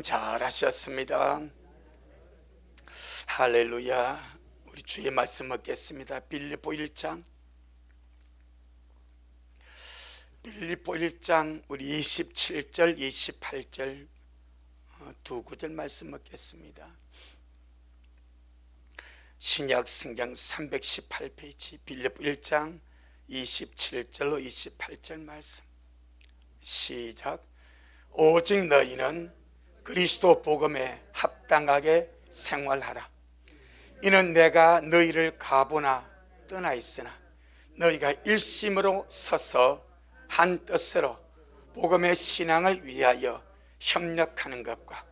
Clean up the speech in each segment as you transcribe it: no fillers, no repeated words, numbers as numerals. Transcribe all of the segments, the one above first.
잘 하셨습니다. 할렐루야. 우리 주의 말씀 얻겠습니다. 빌립보 1장 우리 27절 28절 두 구절 말씀 얻겠습니다. 신약 성경 318페이지 빌립보 1장 27절로 28절 말씀. 시작. 오직 너희는 그리스도 복음에 합당하게 생활하라. 이는 내가 너희를 가보나 떠나 있으나 너희가 일심으로 서서 한 뜻으로 복음의 신앙을 위하여 협력하는 것과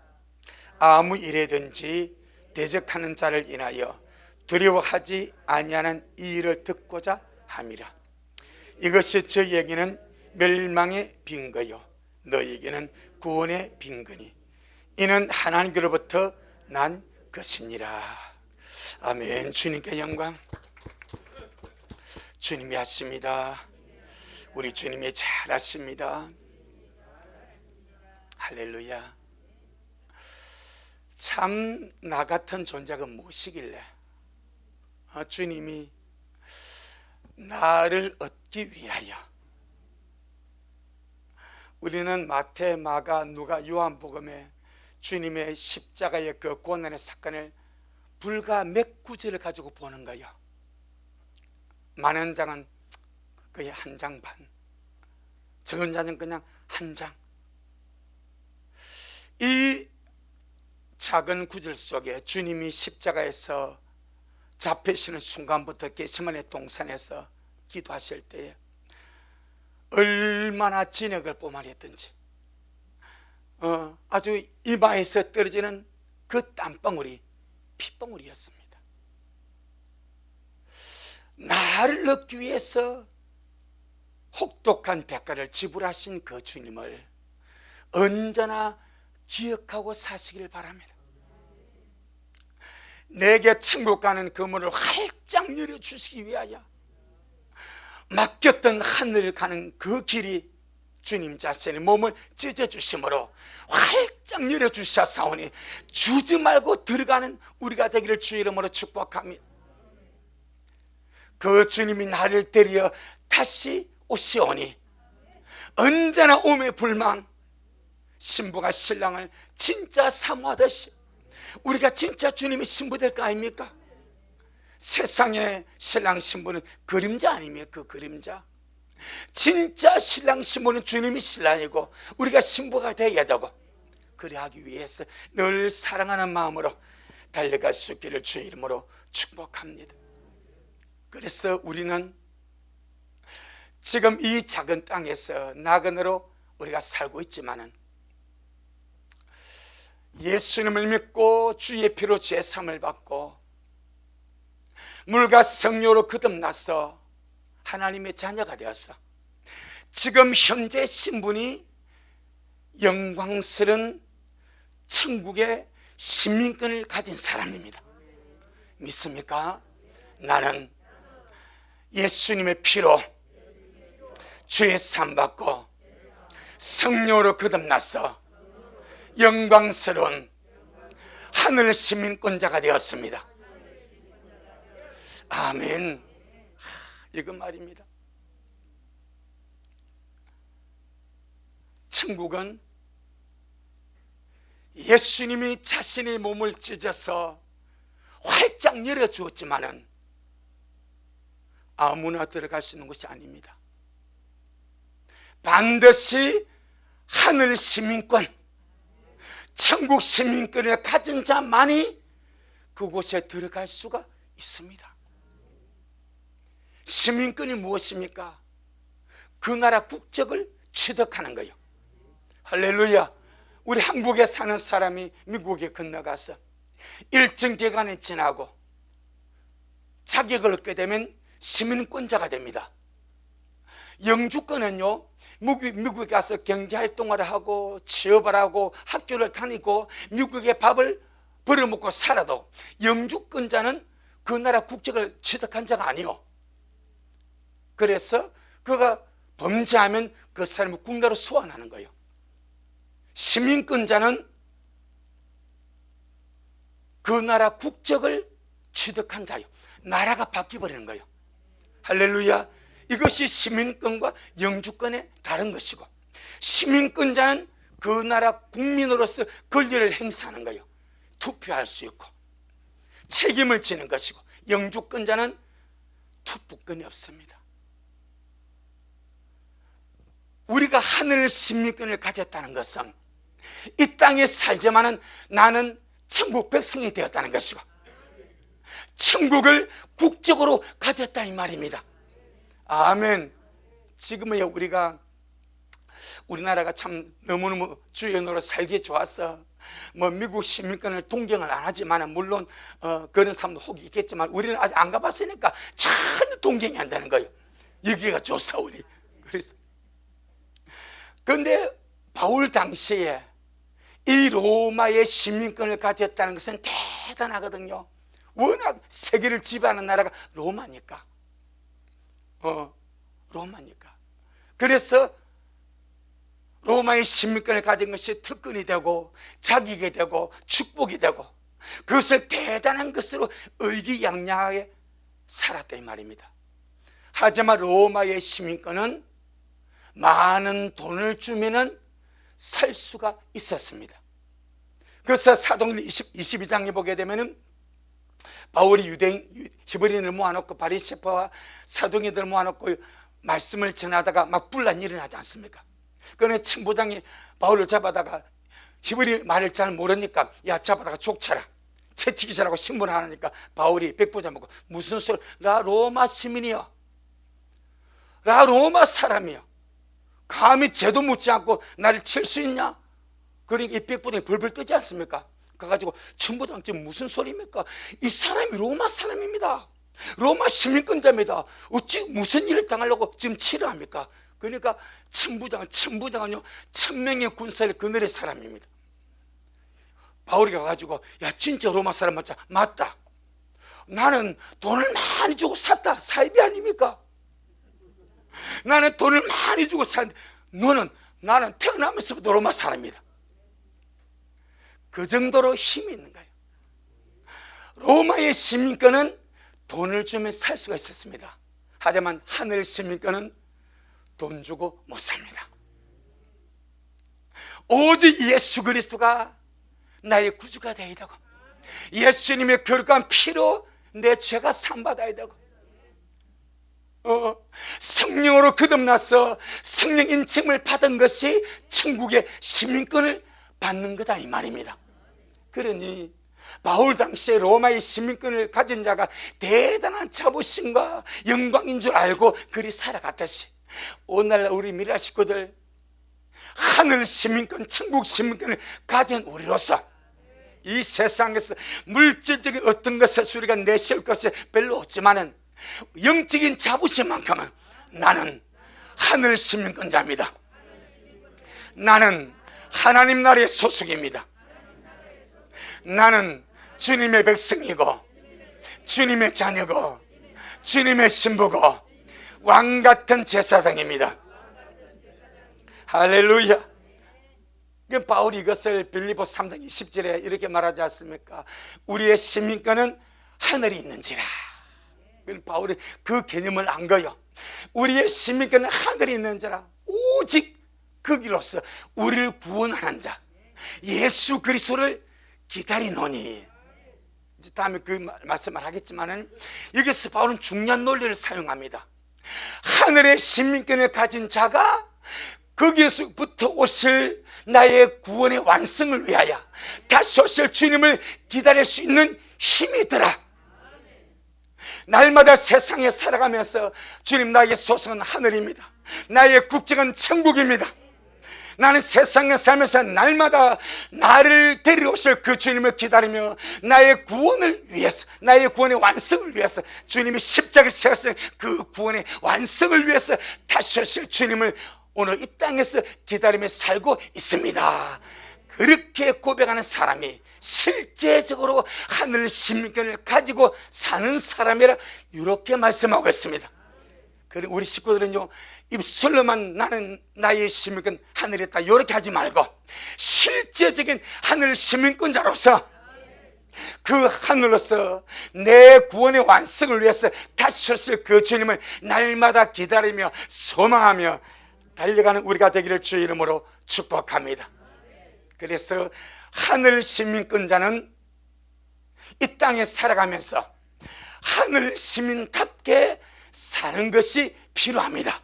아무 일에든지 대적하는 자를 인하여 두려워하지 아니하는 이 일을 듣고자 함이라. 이것이 저희에게는 멸망의 빈거요 너희에게는 구원의 빈거니 이는 하나님께로부터 난 것이니라. 아멘. 주님께 영광. 주님이 하십니다. 우리 주님이 잘하십니다. 할렐루야. 참 나 같은 존재가 무엇이길래 주님이 나를 얻기 위하여. 우리는 마태, 마가, 누가, 요한복음에 주님의 십자가의 그 고난의 사건을 불과 몇 구절을 가지고 보는 거예요. 많은 장은 거의 한 장 반, 적은 장은 그냥 한 장. 이 작은 구절 속에 주님이 십자가에서 잡히시는 순간부터 겟세마네 동산에서 기도하실 때에 얼마나 진액을 뿜어냈던지, 아주 이마에서 떨어지는 그 땀방울이 핏방울이었습니다. 나를 얻기 위해서 혹독한 대가를 지불하신 그 주님을 언제나 기억하고 사시기를 바랍니다. 내게 천국 가는 그 문을 활짝 열어주시기 위하여 막혔던 하늘을 가는 그 길이 주님 자신의 몸을 찢어주심으로 활짝 열어주셨사오니 주지 말고 들어가는 우리가 되기를 주 이름으로 축복합니다. 그 주님이 나를 데리러 다시 오시오니 언제나 오매 불망, 신부가 신랑을 진짜 사모하듯이 우리가 진짜 주님의 신부 될 거 아닙니까? 세상의 신랑 신부는 그림자 아닙니까? 그 그림자. 진짜 신랑 신부는 주님이 신랑이고 우리가 신부가 되어야 되고, 그래 하기 위해서 늘 사랑하는 마음으로 달려갈 수 있기를 주의 이름으로 축복합니다. 그래서 우리는 지금 이 작은 땅에서 나그네로 우리가 살고 있지만은 예수님을 믿고 주의 피로 죄사함을 받고 물과 성령으로 거듭나서 하나님의 자녀가 되어서 지금 현재 신분이 영광스러운 천국의 시민권을 가진 사람입니다. 믿습니까? 나는 예수님의 피로 죄 사함 받고 성령으로 거듭나서 영광스러운 하늘 시민권자가 되었습니다. 아멘. 이건 말입니다. 천국은 예수님이 자신의 몸을 찢어서 활짝 열어주었지만은 아무나 들어갈 수 있는 것이 아닙니다. 반드시 하늘 시민권, 천국 시민권을 가진 자만이 그곳에 들어갈 수가 있습니다. 시민권이 무엇입니까? 그 나라 국적을 취득하는 거예요. 할렐루야. 우리 한국에 사는 사람이 미국에 건너가서 일정 기간이 지나고 자격을 얻게 되면 시민권자가 됩니다. 영주권은요, 미국에 가서 경제활동을 하고 취업을 하고 학교를 다니고 미국의 밥을 벌어먹고 살아도 영주권자는 그 나라 국적을 취득한 자가 아니요. 그래서 그가 범죄하면 그 사람을 국내로 소환하는 거예요. 시민권자는 그 나라 국적을 취득한 자요. 나라가 바뀌어버리는 거예요. 할렐루야. 이것이 시민권과 영주권의 다른 것이고, 시민권자는 그 나라 국민으로서 권리를 행사하는 거예요. 투표할 수 있고 책임을 지는 것이고, 영주권자는 투표권이 없습니다. 우리가 하늘 시민권을 가졌다는 것은 이 땅에 살지만은 나는 천국 백성이 되었다는 것이고, 천국을 국적으로 가졌다 이 말입니다. 아멘. 지금은 우리나라가 참 너무너무 주연으로 살기 좋았어. 뭐 미국 시민권을 동경을 안 하지만, 물론 그런 사람도 혹 있겠지만 우리는 아직 안 가봤으니까 전혀 동경이 안 되는 거예요. 여기가 좋사 우리. 그런데 바울 당시에 이 로마의 시민권을 가졌다는 것은 대단하거든요. 워낙 세계를 지배하는 나라가 로마니까. 로마니까. 그래서 로마의 시민권을 가진 것이 특권이 되고 자격이 되고 축복이 되고, 그것을 대단한 것으로 의기양양하게 살았다 이 말입니다. 하지만 로마의 시민권은 많은 돈을 주면은 살 수가 있었습니다. 그래서 사도행전 22장에 보게 되면은 바울이 유대인 히브리인을 모아놓고 바리새파와 사도행전을 모아놓고 말씀을 전하다가 막 분란이 일어나지 않습니까? 그러나 청부장이 바울을 잡아다가 히브리 말을 잘 모르니까 야 잡아다가 족쳐라, 채찍이시라고 신문을 하니까 바울이 백부장 보고 무슨 소리, 나 로마 시민이요, 나 로마 사람이요, 감히 죄도 묻지 않고 나를 칠 수 있냐? 그러니까 이 백부장이 벌벌 뜨지 않습니까? 가가지고 청부장 지금 무슨 소리입니까? 이 사람이 로마 사람입니다. 로마 시민권자입니다. 어찌 무슨 일을 당하려고 지금 치료 합니까? 그러니까 청부장은요 1000명의 군사를 그늘의 사람입니다. 바울이 가가지고 야 진짜 로마 사람 맞자? 맞다. 나는 돈을 많이 주고 샀다. 사입이 아닙니까? 나는 돈을 많이 주고 샀는데 나는 태어나면서부터 로마 사람이다. 그 정도로 힘이 있는 거예요. 로마의 시민권은 돈을 주면 살 수가 있었습니다. 하지만 하늘 시민권은 돈 주고 못 삽니다. 오직 예수 그리스도가 나의 구주가 되어야 되고, 예수님의 거룩한 피로 내 죄가 상받아야 되고, 성령으로 거듭나서 성령 인침을 받은 것이 천국의 시민권을 받는 거다 이 말입니다. 그러니 바울 당시에 로마의 시민권을 가진 자가 대단한 자부심과 영광인 줄 알고 그리 살아갔듯이, 오늘날 우리 미라 식구들 하늘 시민권, 천국 시민권을 가진 우리로서 이 세상에서 물질적인 어떤 것을 우리가 내세울 것이 별로 없지만은 영적인 자부심만큼은 나는 하늘 시민권자입니다. 나는 하나님 나라의 소속입니다. 나는 주님의 백성이고 주님의 자녀고 주님의 신부고 왕같은 제사장입니다. 할렐루야. 바울이 이것을 빌립보 3장 20절에 이렇게 말하지 않습니까? 우리의 시민권은 하늘이 있는지라. 바울이 그 개념을 안 거요. 우리의 시민권은 하늘이 있는지라. 오직 거기로서 우리를 구원하는 자 예수 그리스도를 기다리노니. 이제 다음에 그 말씀을 하겠지만은 여기서 바울은 중요한 논리를 사용합니다. 하늘의 시민권을 가진 자가 거기에서부터 오실 나의 구원의 완성을 위하여 다시 오실 주님을 기다릴 수 있는 힘이 있더라. 날마다 세상에 살아가면서 주님, 나의 소속은 하늘입니다. 나의 국적은 천국입니다. 나는 세상에 살면서 날마다 나를 데려오실 그 주님을 기다리며 나의 구원을 위해서, 나의 구원의 완성을 위해서, 주님이 십자가에 세우신 그 구원의 완성을 위해서 다시 오실 주님을 오늘 이 땅에서 기다리며 살고 있습니다. 그렇게 고백하는 사람이 실제적으로 하늘 시민권을 가지고 사는 사람이라 이렇게 말씀하고 있습니다. 그리고 우리 식구들은요, 입술로만 나는 나의 시민권 하늘에 있다 이렇게 하지 말고 실제적인 하늘 시민권자로서 그 하늘로서 내 구원의 완성을 위해서 다시 오실 그 주님을 날마다 기다리며 소망하며 달려가는 우리가 되기를 주의 이름으로 축복합니다. 그래서 하늘 시민권자는 이 땅에 살아가면서 하늘 시민답게 사는 것이 필요합니다.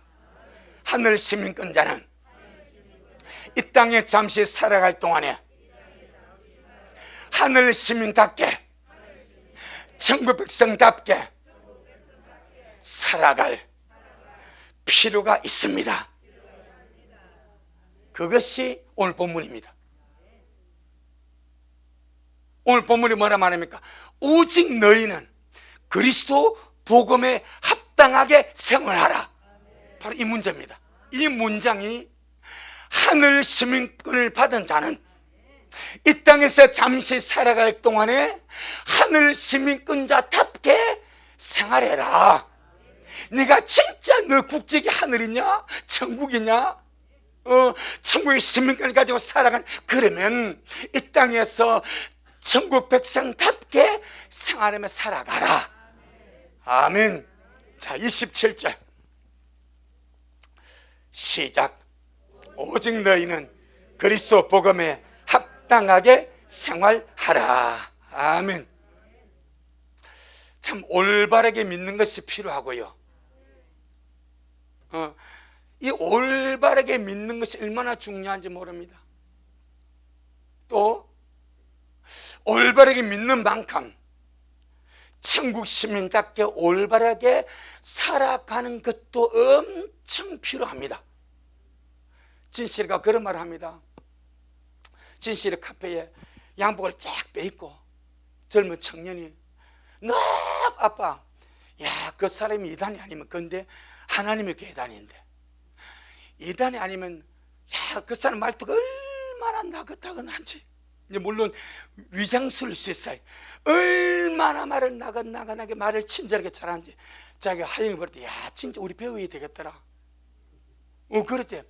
하늘 시민권자는 이 땅에 잠시 살아갈 동안에 하늘 시민답게, 천국 백성답게 살아갈 필요가 있습니다. 그것이 오늘 본문입니다. 오늘 본문이 뭐라 말합니까? 오직 너희는 그리스도 복음에 합당하게 생활하라. 바로 이 문제입니다. 이 문장이 하늘 시민권을 받은 자는 이 땅에서 잠시 살아갈 동안에 하늘 시민권자답게 생활해라. 네가 진짜 너 국적이 하늘이냐 천국이냐, 천국의 시민권을 가지고 살아간, 그러면 이 땅에서 천국 백성답게 생활하며 살아가라. 아멘. 자, 27절 시작. 오직 너희는 그리스도 복음에 합당하게 생활하라. 아멘. 참 올바르게 믿는 것이 필요하고요. 이 올바르게 믿는 것이 얼마나 중요한지 모릅니다. 또 올바르게 믿는 만큼 천국 시민답게 올바르게 살아가는 것도 엄청 필요합니다. 진실이가 그런 말을 합니다. 진실이 카페에 양복을 쫙 빼입고 젊은 청년이 너무 아빠, 야, 그 사람이 이단이 아니면 근데 하나님의 교회 다니는데, 이단이 아니면 야, 그 사람 말투가 얼마나 나긋나긋한지, 물론 위장술일 수 있어요. 얼마나 말을 나긋나긋하게 말을 친절하게 잘하는지 자기가 하영이 볼 때, 야, 진짜 우리 배워야 되겠더라. 그럴 때, 야,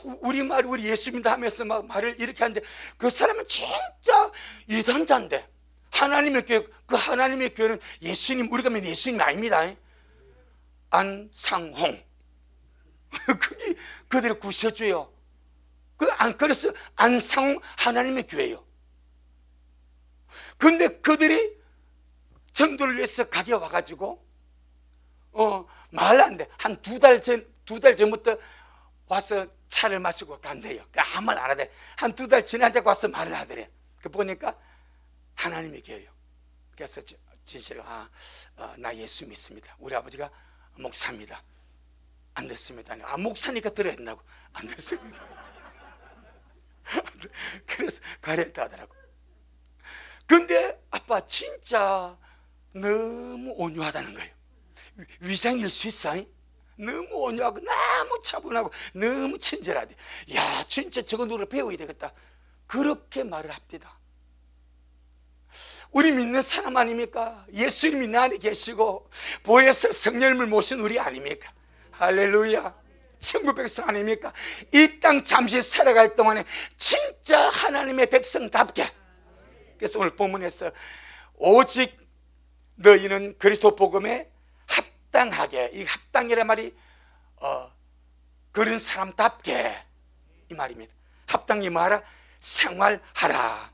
우리 말, 우리 예수 믿다 하면서 막 말을 이렇게 하는데, 그 사람은 진짜 이단자인데, 하나님의 교회, 그 하나님의 교회는 예수님, 우리가 믿는 예수님이 아닙니다. 안상홍. 그게 그들의 구세주예요. 그래서 안상홍 하나님의 교회예요. 근데 그들이 전도를 위해서 가게 와가지고, 말 안 돼. 한 두 달 전부터 와서 차를 마시고 간대요. 아무 말 안 하대. 한 두 달 지나다가 와서 말을 하더래. 그 보니까 하나님의 교회예요. 그래서 진실이가 나 예수 믿습니다. 우리 아버지가 목사입니다. 안 됐습니다. 목사니까 들어야 된다고. 안 됐습니다. 그래서 가렸다 하더라고. 근데 아빠 진짜 너무 온유하다는 거예요. 위장일 수 있어. 너무 온유하고 너무 차분하고 너무 친절하대. 야, 진짜 저거 누구를 배워야 되겠다. 그렇게 말을 합니다. 우리 믿는 사람 아닙니까? 예수님이 내 안에 계시고 보혜사 성령님을 모신 우리 아닙니까? 할렐루야. 천국 백성 아닙니까? 이 땅 잠시 살아갈 동안에 진짜 하나님의 백성답게. 그래서 오늘 본문에서 오직 너희는 그리스도 복음에 합당하게, 이 합당이란 말이 그런 사람답게 이 말입니다. 합당이 뭐하라? 생활하라.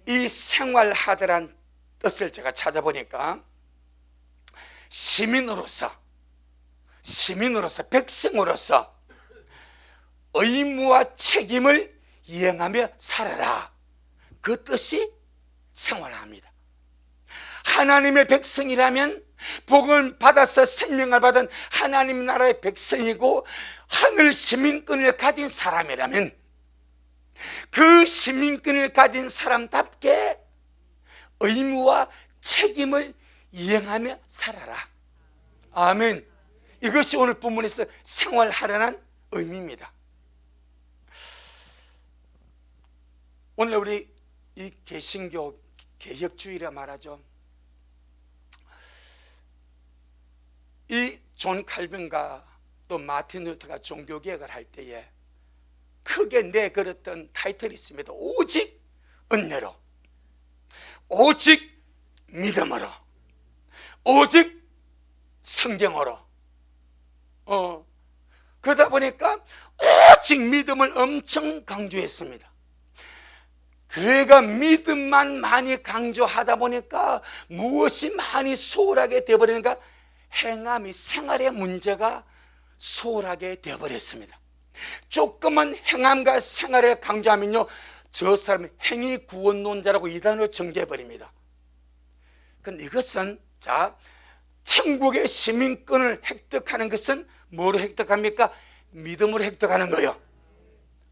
이 생활하다란 뜻을 제가 찾아보니까 시민으로서, 백성으로서 의무와 책임을 이행하며 살아라. 그 뜻이 생활합니다. 하나님의 백성이라면, 복을 받아서 생명을 받은 하나님 나라의 백성이고 하늘 시민권을 가진 사람이라면 그 시민권을 가진 사람답게 의무와 책임을 이행하며 살아라. 아멘. 이것이 오늘 본문에서 생활하라는 의미입니다. 오늘 우리 이 개신교 개혁주의라 말하죠. 이 존 칼빈과 또 마틴 루터가 종교개혁을 할 때에 크게 내걸었던 타이틀이 있습니다. 오직 은혜로. 오직 믿음으로, 오직 성경으로. 그러다 보니까 오직 믿음을 엄청 강조했습니다. 교회가 믿음만 많이 강조하다 보니까 무엇이 많이 소홀하게 되어버리는가? 행함이, 생활의 문제가 소홀하게 되어버렸습니다. 조금만 행함과 생활을 강조하면요, 저 사람이 행위 구원론자라고 이단으로 정죄해버립니다. 근데 이것은, 자, 천국의 시민권을 획득하는 것은 뭐로 획득합니까? 믿음으로 획득하는 거예요.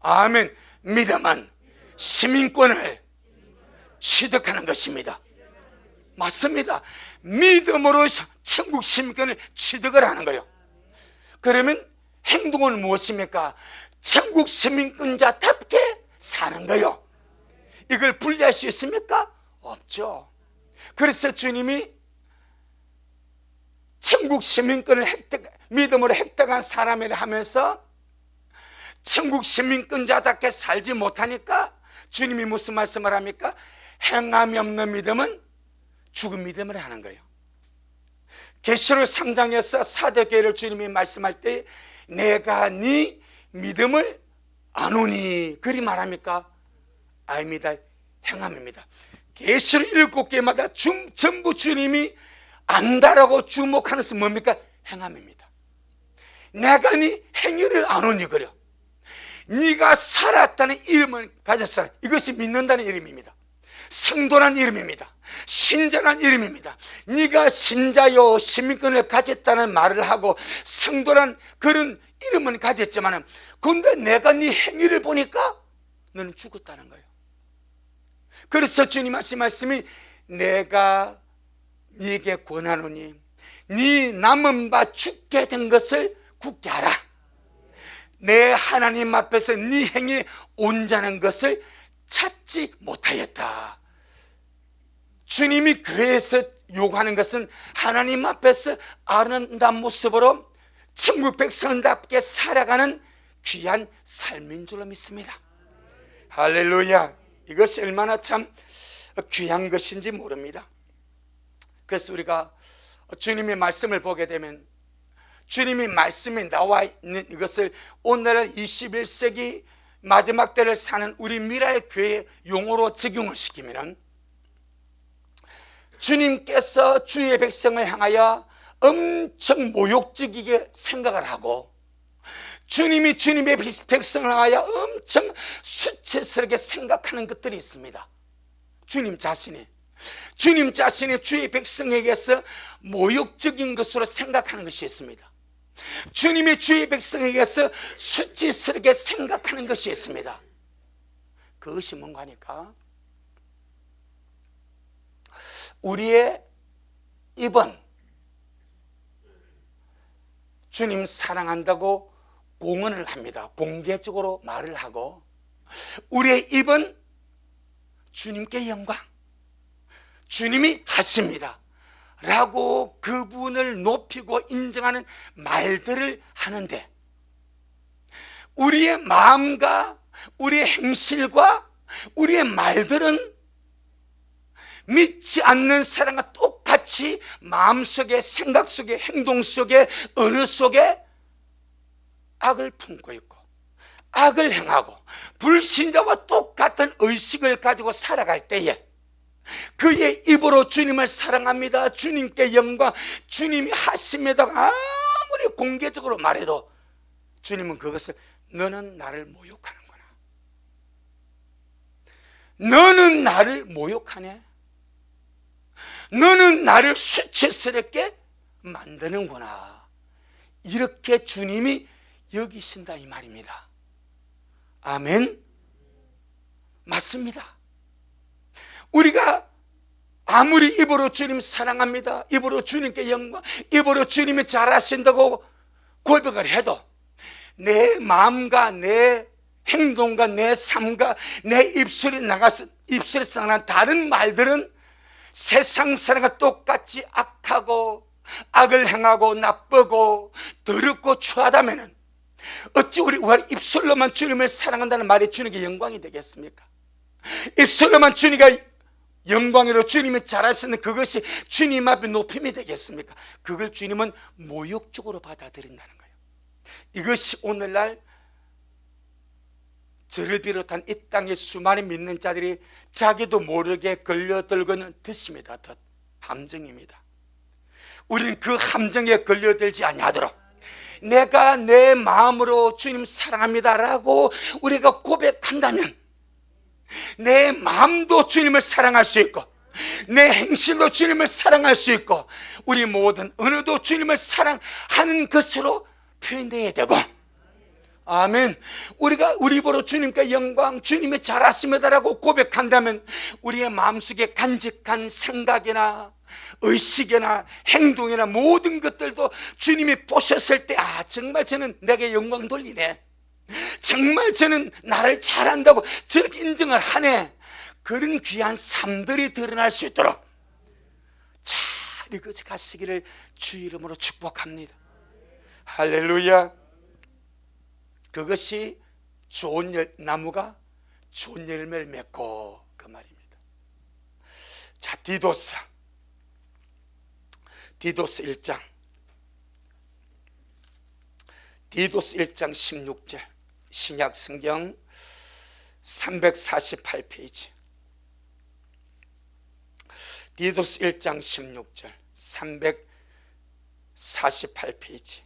아멘. 믿음은 시민권을 취득하는 것입니다. 맞습니다. 믿음으로 천국 시민권을 취득을 하는 거예요. 그러면 행동은 무엇입니까? 천국 시민권자답게 사는 거예요. 이걸 분리할 수 있습니까? 없죠. 그래서 주님이 천국 시민권을 믿음으로 획득한 사람이라 하면서 천국 시민권자답게 살지 못하니까 주님이 무슨 말씀을 합니까? 행함이 없는 믿음은 죽은 믿음을 하는 거예요. 계시록 3장에서 사도교회를 주님이 말씀할 때 내가 네 믿음을 아노니, 그리 말합니까? 아닙니다. 행함입니다. 계시록 7개마다 전부 주님이 안다라고 주목하는 것은 뭡니까? 행함입니다. 내가 네 행위를 아노니, 그려. 네가 살았다는 이름을 가졌어. 이것이 믿는다는 이름입니다. 성도란 이름입니다. 신자란 이름입니다. 네가 신자요 시민권을 가졌다는 말을 하고 성도란 그런 이름은 가졌지만, 근데 내가 네 행위를 보니까 너는 죽었다는 거예요. 그래서 주님 하신 말씀이 내가 네게 권하노니 네 남은 바 죽게 된 것을 굳게 하라. 내 하나님 앞에서 네 행위 온전한 것을 찾지 못하였다. 주님이 교회에서 요구하는 것은 하나님 앞에서 아름다운 모습으로 천국 백성답게 살아가는 귀한 삶인 줄로 믿습니다. 할렐루야. 이것이 얼마나 참 귀한 것인지 모릅니다. 그래서 우리가 주님의 말씀을 보게 되면 주님의 말씀이 나와 있는 이것을 오늘날 21세기 마지막 때를 사는 우리 미라의 교회 용어로 적용을 시키면, 주님께서 주의 백성을 향하여 엄청 모욕적이게 생각을 하고 주님이 주님의 백성을 향하여 엄청 수치스럽게 생각하는 것들이 있습니다. 주님 자신이 주의 백성에게서 모욕적인 것으로 생각하는 것이 있습니다. 주님이 주의 백성에게서 수치스럽게 생각하는 것이 있습니다. 그것이 뭔가 하니까 우리의 입은 주님 사랑한다고 공언을 합니다. 공개적으로 말을 하고, 우리의 입은 주님께 영광, 주님이 하십니다 라고 그분을 높이고 인정하는 말들을 하는데, 우리의 마음과 우리의 행실과 우리의 말들은 믿지 않는 사람과 똑같이 마음속에, 생각 속에, 행동 속에, 언어 속에 악을 품고 있고 악을 행하고 불신자와 똑같은 의식을 가지고 살아갈 때에 그의 입으로 주님을 사랑합니다, 주님께 영광, 주님이 하십니다 아무리 공개적으로 말해도 주님은 그것을 너는 나를 모욕하는구나, 너는 나를 모욕하네, 너는 나를 수치스럽게 만드는구나, 이렇게 주님이 여기신다 이 말입니다. 아멘. 맞습니다. 우리가 아무리 입으로 주님 사랑합니다, 입으로 주님께 영광, 입으로 주님이 잘하신다고 고백을 해도 내 마음과 내 행동과 내 삶과 내 입술에서 나간 다른 말들은 세상 사람과 똑같이 악하고 악을 행하고 나쁘고 더럽고 추하다면 어찌 우리가 입술로만 주님을 사랑한다는 말이 주님께 영광이 되겠습니까? 입술로만 주님과 영광으로 주님이 잘하시는 그것이 주님 앞에 높임이 되겠습니까? 그걸 주님은 모욕적으로 받아들인다는 거예요. 이것이 오늘날 저를 비롯한 이 땅의 수많은 믿는 자들이 자기도 모르게 걸려들고는 듯입니다. 듯 함정입니다. 우리는 그 함정에 걸려들지 아니하도록 내가 내 마음으로 주님 사랑합니다 라고 우리가 고백한다면 내 마음도 주님을 사랑할 수 있고 내 행실도 주님을 사랑할 수 있고 우리 모든 언어도 주님을 사랑하는 것으로 표현되어야 되고, 아멘. 우리가 우리 입으로 주님께 영광, 주님이 잘하십니다라고 고백한다면 우리의 마음속에 간직한 생각이나 의식이나 행동이나 모든 것들도 주님이 보셨을 때 정말 저는 내게 영광 돌리네, 정말 저는 나를 잘한다고 저렇게 인정을 하네, 그런 귀한 삶들이 드러날 수 있도록 잘 이끌어 가시기를 주 이름으로 축복합니다. 할렐루야. 그것이 좋은 나무가 좋은 열매를 맺고 그 말입니다. 자, 디도스 1장 16절 신약 성경 348페이지 디도스 1장 16절 348페이지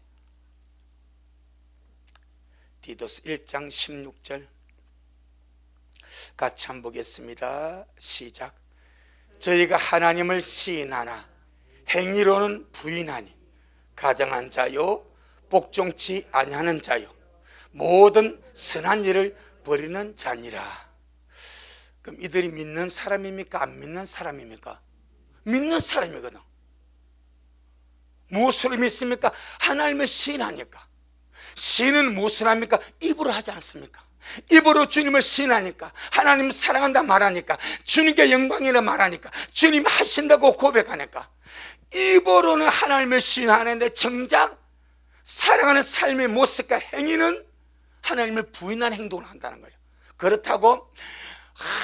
디도스 1장 16절 같이 한번 보겠습니다. 시작. 저희가 하나님을 시인하나 행위로는 부인하니 가정한 자요 복종치 아니하는 자요 모든 선한 일을 버리는 자니라. 그럼 이들이 믿는 사람입니까? 안 믿는 사람입니까? 믿는 사람이거든. 무엇으로 믿습니까? 하나님을 시인하니까. 시인은 무엇을 합니까? 입으로 하지 않습니까? 입으로 주님을 시인하니까, 하나님 사랑한다 말하니까, 주님께 영광이라 말하니까, 주님 하신다고 고백하니까 입으로는 하나님을 시인하는데 정작 살아가는 삶의 모습과 행위는 하나님을 부인하는 행동을 한다는 거예요. 그렇다고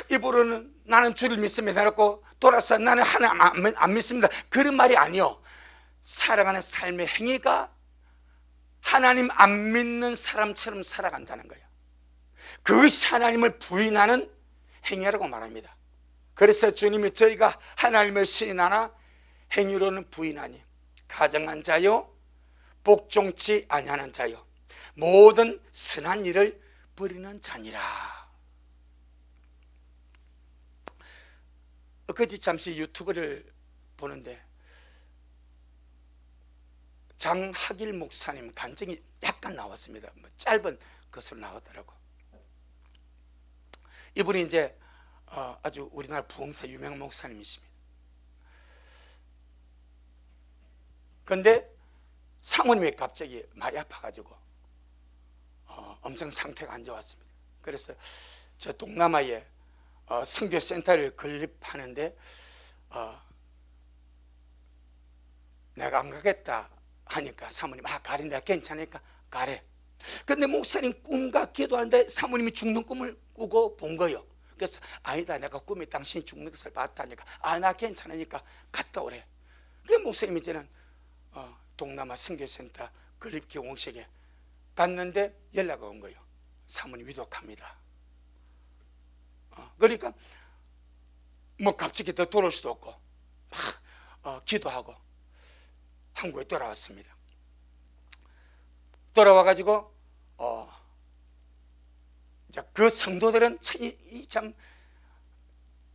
입으로는 나는 주를 믿습니다 해놓고 돌아서 나는 하나님 안 믿습니다, 그런 말이 아니요. 살아가는 삶의 행위가 하나님 안 믿는 사람처럼 살아간다는 거예요. 그것이 하나님을 부인하는 행위라고 말합니다. 그래서 주님이 저희가 하나님을 시인하나 행위로는 부인하니 가정한 자요 복종치 아니하는 자요 모든 선한 일을 버리는 자니라. 엊그제 잠시 유튜브를 보는데 장학일 목사님 간증이 약간 나왔습니다. 짧은 것으로 나오더라고. 이분이 이제 아주 우리나라 부흥사 유명 목사님이십니다. 그런데 사모님이 갑자기 많이 아파가지고 엄청 상태가 안 좋았습니다. 그래서 저 동남아에 선교센터를 건립하는데 내가 안 가겠다 하니까 사모님 가래, 내가 괜찮으니까 가래. 근데 목사님 꿈과 기도하는데 사모님이 죽는 꿈을 꾸고 본 거예요. 그래서 아니다, 내가 꿈에 당신이 죽는 것을 봤다니까 나 괜찮으니까 갔다 오래. 그래서 목사님이 이제는 동남아 선교센터 건립 기공식에 갔는데 연락이 온 거예요. 사모님 위독합니다. 그러니까 뭐 갑자기 더 돌아올 수도 없고 막 기도하고 한국에 돌아왔습니다. 돌아와가지고 그 성도들은 참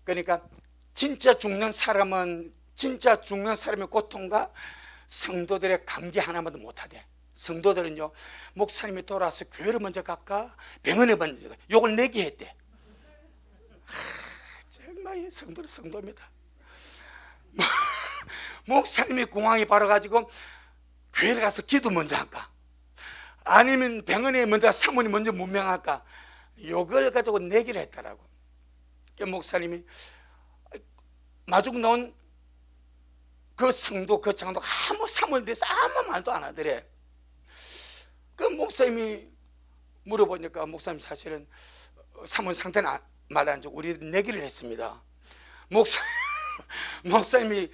그러니까 진짜 죽는 사람의 고통과 성도들의 감기 하나마도 못하대. 성도들은요, 목사님이 돌아와서 교회를 먼저 갈까 병원에 먼저 갈까 욕을 내게 했대. 정말 성도는 성도입니다. 목사님이 공황이 발아가지고 교회를 가서 기도 먼저 할까 아니면 병원에 먼저 사모님 먼저 문명할까 욕을 가지고 내기를 했더라고. 목사님이 마중 나온 그 성도 그 장도 아무 사모님에 대해서 아무 말도 안 하더래. 그 목사님이 물어보니까 목사님 사실은 사모님 상태는 말 안 주고 우리 내기를 했습니다. 목사님이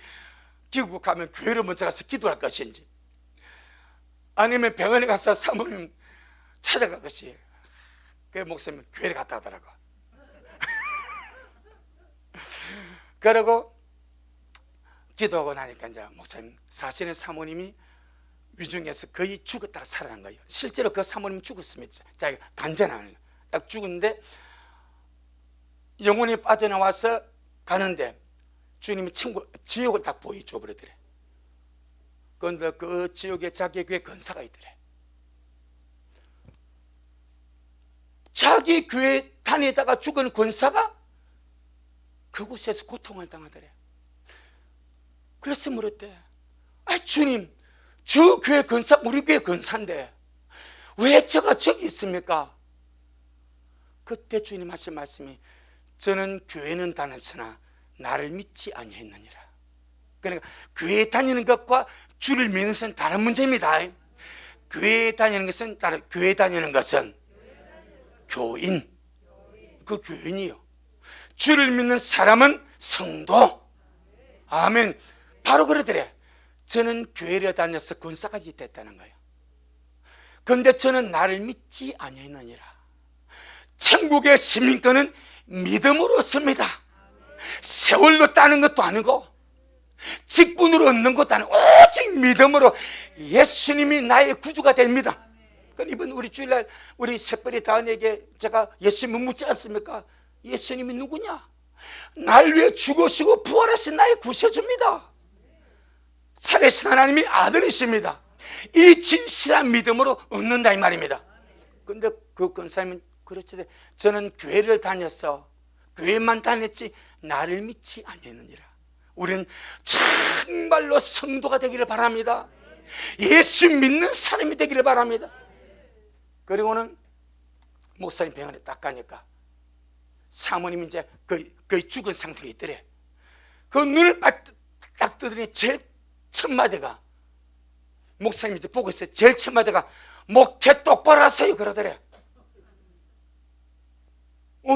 귀국하면 교회로 먼저 가서 기도할 것인지, 아니면 병원에 가서 사모님 찾아갈 것이. 그 목사님은 교회를 갔다 하더라고. 그러고 기도하고 나니까 이제 목사님, 사실은 사모님이 위중에서 거의 죽었다가 살아난 거예요. 실제로 그 사모님 죽었습니다. 자기가 간절한 거예요. 딱 죽었는데 영혼이 빠져나와서 가는데 주님이 지옥을 딱 보여줘 버리더래. 그런데 그 지옥에 자기 교회 권사가 있더래. 자기 교회 다니다가 죽은 권사가 그곳에서 고통을 당하더래. 그래서 물었대. 아, 주님, 저 교회 권사, 우리 교회 권사인데 왜 저가 저기 있습니까? 그때 주님 하신 말씀이, 저는 교회는 다녔으나 나를 믿지 아니했느니라. 그러니까 교회 다니는 것과 주를 믿는 것은 다른 문제입니다. 교회 다니는 것은 교회 다니는 것은 교인, 그 교인이요. 주를 믿는 사람은 성도. 아멘. 바로 그러더래. 저는 교회를 다녀서 권사까지 됐다는 거예요. 그런데 저는 나를 믿지 아니했느니라. 천국의 시민권은 믿음으로 씁니다. 세월로 따는 것도 아니고 직분으로 얻는 것도 아니고 오직 믿음으로 예수님이 나의 구주가 됩니다. 그러니까 이번 우리 주일날 우리 새별이 다은에게 제가 예수님을 묻지 않습니까? 예수님이 누구냐? 날 위해 죽으시고 부활하신 나의 구세주입니다. 살아계신 하나님이 아들이십니다. 이 진실한 믿음으로 얻는다 이 말입니다. 그런데 그 권사님은 그렇지, 저는 교회를 다녔어. 교회만 다녔지 나를 믿지 아니했느니라. 우리는 정말로 성도가 되기를 바랍니다. 예수 믿는 사람이 되기를 바랍니다. 그리고는 목사님 병원에 딱 가니까 사모님이 이제 거의 죽은 상태로 있더래. 그 눈을 딱 뜨더니 제일 첫 마디가, 목사님이 이제 보고 있어요. 제일 첫 마디가 목회 똑바로 하세요 그러더래.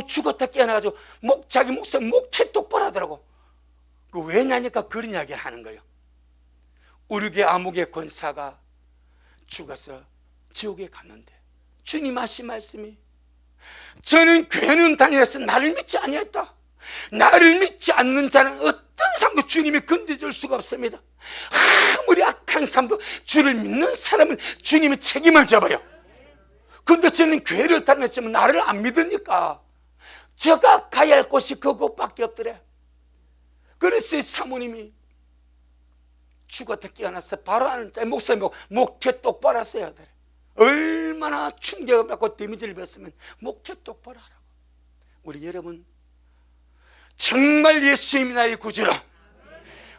죽었다 깨어나가지고 자기 목사님 목회 똑바로 하더라고. 그 왜냐니까 그런 이야기를 하는 거예요. 우리 교회 아무개 권사가 죽어서 지옥에 갔는데 주님 하신 말씀이, 저는 교회는 다녀서 나를 믿지 아니했다. 나를 믿지 않는 자는 어떤 삶도 주님이 건져줄 수가 없습니다. 아무리 악한 삶도 주를 믿는 사람은 주님이 책임을 져버려. 그런데 저는 교회를 다녔으면 나를 안 믿으니까 제가 가야 할 곳이 그곳밖에 없더래. 그래서 사모님이 죽었다 깨어나서 바로 하는 자 목사님 보고 목회 똑바로 하셔야 돼. 얼마나 충격을 받고 데미지를 받으면 목회 똑바로 하라고. 우리 여러분, 정말 예수님이 나의 구주라.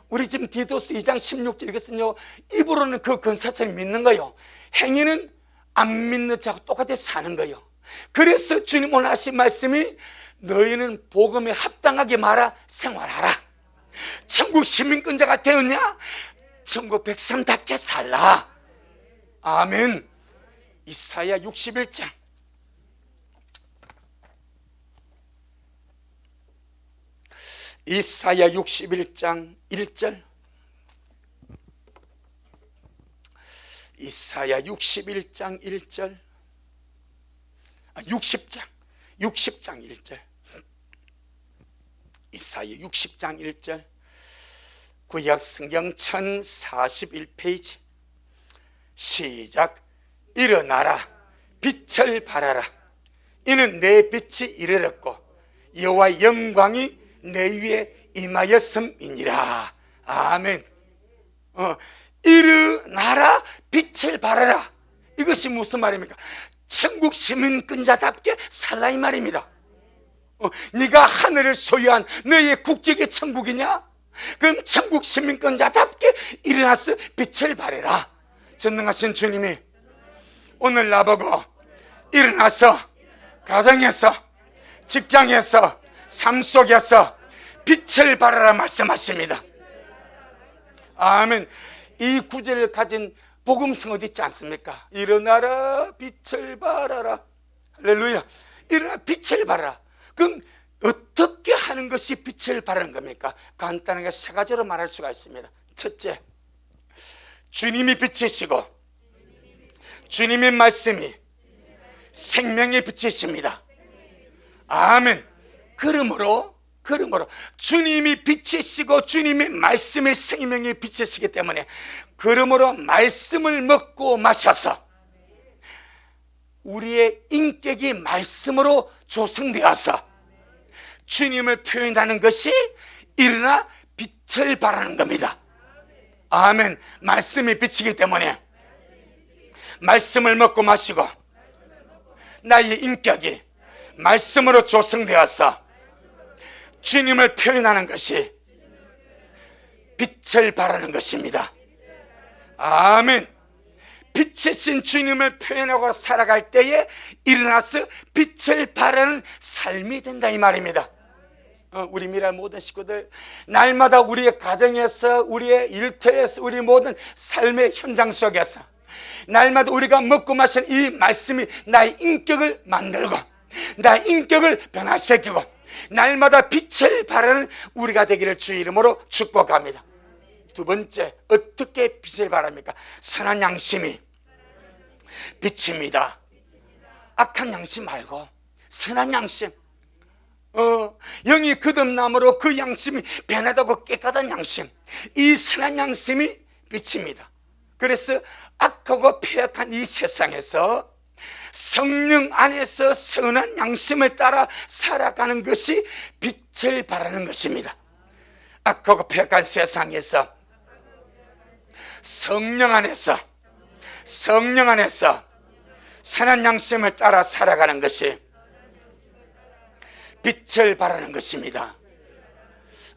우리 지금 디도스 2장 16절 이것은요, 입으로는 그 권사처럼 믿는 거요, 행위는 안 믿는 자하고 똑같이 사는 거요. 그래서 주님 오늘 하신 말씀이, 너희는 복음에 합당하게 말아 생활하라. 천국 시민권자가 되었냐? 천국 백성답게 살라. 아멘. 이사야 61장 이사야 61장 1절. 이사야 61장 1절. 60장 1절. 이사야 60장 1절. 구약 성경 1041페이지. 시작. 일어나라, 빛을 발하라. 이는 내 빛이 이르렀고 여호와의 영광이 내 위에 임하였음이니라. 아멘. 일어나라, 빛을 발하라. 이것이 무슨 말입니까? 천국 시민권자답게 살라 이 말입니다. 네가 하늘을 소유한 너의 국적이 천국이냐? 그럼 천국 시민권자답게 일어나서 빛을 발해라. 전능하신 주님이 오늘 나보고 일어나서 가정에서, 직장에서, 삶 속에서 빛을 발하라 말씀하십니다. 아멘. 이 구절을 가진 복음성 어디 있지 않습니까? 일어나라, 빛을 발하라. 할렐루야. 일어나, 빛을 발하라. 그럼 어떻게 하는 것이 빛을 발하는 겁니까? 간단하게 세 가지로 말할 수가 있습니다. 첫째, 주님이 빛이시고 주님의 말씀이 생명의 빛이십니다. 아멘. 그러므로 주님이 빛이시고 주님의 말씀이 생명의 빛이시기 때문에, 그러므로 말씀을 먹고 마셔서 우리의 인격이 말씀으로 조성되어서 주님을 표현하는 것이 일어나 빛을 발하는 겁니다. 아멘. 말씀이 빛이기 때문에 말씀을 먹고 마시고 나의 인격이 말씀으로 조성되어서 주님을 표현하는 것이 빛을 발하는 것입니다. 아멘. 빛이신 주님을 표현하고 살아갈 때에 일어나서 빛을 발하는 삶이 된다, 이 말입니다. 우리 미랄 모든 식구들, 날마다 우리의 가정에서, 우리의 일터에서, 우리 모든 삶의 현장 속에서 날마다 우리가 먹고 마시는 이 말씀이 나의 인격을 만들고 나의 인격을 변화시키고 날마다 빛을 발하는 우리가 되기를 주의 이름으로 축복합니다. 두 번째, 어떻게 빛을 발합니까? 선한 양심이 빛입니다. 악한 양심 말고 선한 양심, 영이 거듭남으로 그 양심이 변하다고 깨끗한 양심, 이 선한 양심이 빛입니다. 그래서 악하고 폐악한 이 세상에서 성령 안에서 선한 양심을 따라 살아가는 것이 빛을 발하는 것입니다. 악하고 폐악한 세상에서 성령 안에서 선한 양심을 따라 살아가는 것이 빛을 발하는 것입니다.